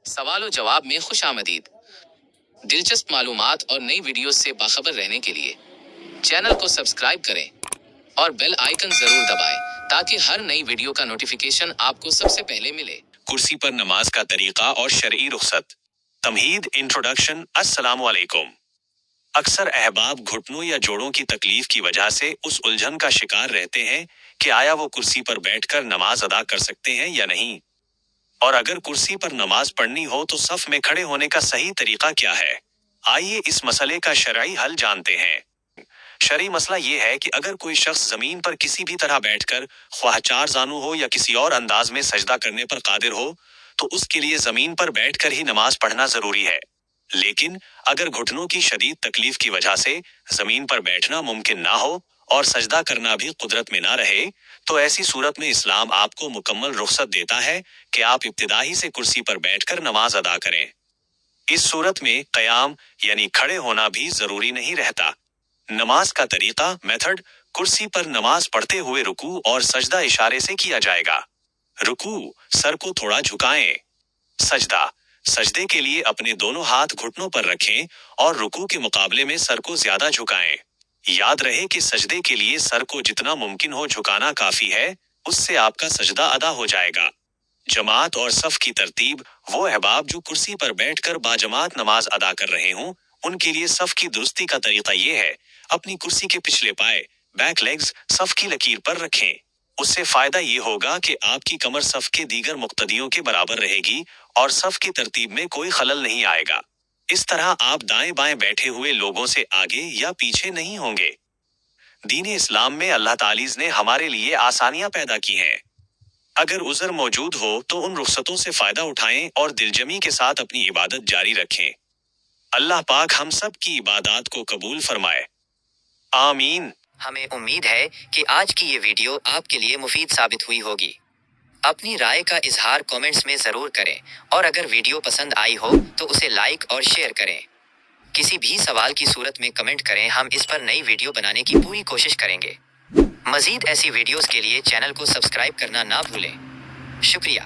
سوال و جواب میں خوش آمدید۔ دلچسپ معلومات اور نئی ویڈیوز سے باخبر رہنے کے لیے چینل کو سبسکرائب کریں اور بیل آئیکن ضرور دبائیں تاکہ ہر نئی ویڈیو کا نوٹیفیکیشن آپ کو سب سے پہلے ملے۔ کرسی پر نماز کا طریقہ اور شرعی رخصت۔ تمہید انٹروڈکشن۔ السلام علیکم۔ اکثر احباب گھٹنوں یا جوڑوں کی تکلیف کی وجہ سے اس الجھن کا شکار رہتے ہیں کہ آیا وہ کرسی پر بیٹھ کر نماز ادا کر سکتے ہیں یا نہیں، اور اگر کرسی پر نماز پڑھنی ہو تو صف میں کھڑے ہونے کا صحیح طریقہ کیا ہے؟ آئیے اس مسئلے کا شرعی حل جانتے ہیں۔ شرعی مسئلہ یہ ہے کہ اگر کوئی شخص زمین پر کسی بھی طرح بیٹھ کر، خواہ چار زانو ہو یا کسی اور انداز میں سجدہ کرنے پر قادر ہو، تو اس کے لیے زمین پر بیٹھ کر ہی نماز پڑھنا ضروری ہے۔ لیکن اگر گھٹنوں کی شدید تکلیف کی وجہ سے زمین پر بیٹھنا ممکن نہ ہو اور سجدہ کرنا بھی قدرت میں نہ رہے، تو ایسی صورت میں اسلام آپ کو مکمل رخصت دیتا ہے کہ آپ ابتدائی سے کرسی پر بیٹھ کر نماز ادا کریں۔ اس صورت میں قیام یعنی کھڑے ہونا بھی ضروری نہیں رہتا۔ نماز کا طریقہ میتھڈ: کرسی پر نماز پڑھتے ہوئے رکوع اور سجدہ اشارے سے کیا جائے گا۔ رکوع: سر کو تھوڑا جھکائیں۔ سجدہ: سجدے کے لیے اپنے دونوں ہاتھ گھٹنوں پر رکھیں اور رکوع کے مقابلے میں سر کو زیادہ جھکائیں۔ یاد رہے کہ سجدے کے لیے سر کو جتنا ممکن ہو جھکانا کافی ہے، اس سے آپ کا سجدہ ادا ہو جائے گا۔ جماعت اور صف کی ترتیب: وہ احباب جو کرسی پر بیٹھ کر باجماعت نماز ادا کر رہے ہوں، ان کے لیے صف کی درستی کا طریقہ یہ ہے: اپنی کرسی کے پچھلے پائے بیک لیگز صف کی لکیر پر رکھیں۔ اس سے فائدہ یہ ہوگا کہ آپ کی کمر صف کے دیگر مقتدیوں کے برابر رہے گی اور صف کی ترتیب میں کوئی خلل نہیں آئے گا۔ اس طرح آپ دائیں بائیں بیٹھے ہوئے لوگوں سے آگے یا پیچھے نہیں ہوں گے۔ دین اسلام میں اللہ تعالیٰ نے ہمارے لیے آسانیاں پیدا کی ہیں۔ اگر عذر موجود ہو تو ان رخصتوں سے فائدہ اٹھائیں اور دلجمی کے ساتھ اپنی عبادت جاری رکھیں۔ اللہ پاک ہم سب کی عبادات کو قبول فرمائے۔ آمین۔ ہمیں امید ہے کہ آج کی یہ ویڈیو آپ کے لیے مفید ثابت ہوئی ہوگی۔ اپنی رائے کا اظہار کومنٹس میں ضرور کریں اور اگر ویڈیو پسند آئی ہو تو اسے لائک اور شیئر کریں۔ کسی بھی سوال کی صورت میں کمنٹ کریں، ہم اس پر نئی ویڈیو بنانے کی پوری کوشش کریں گے۔ مزید ایسی ویڈیوز کے لیے چینل کو سبسکرائب کرنا نہ بھولیں۔ شکریہ۔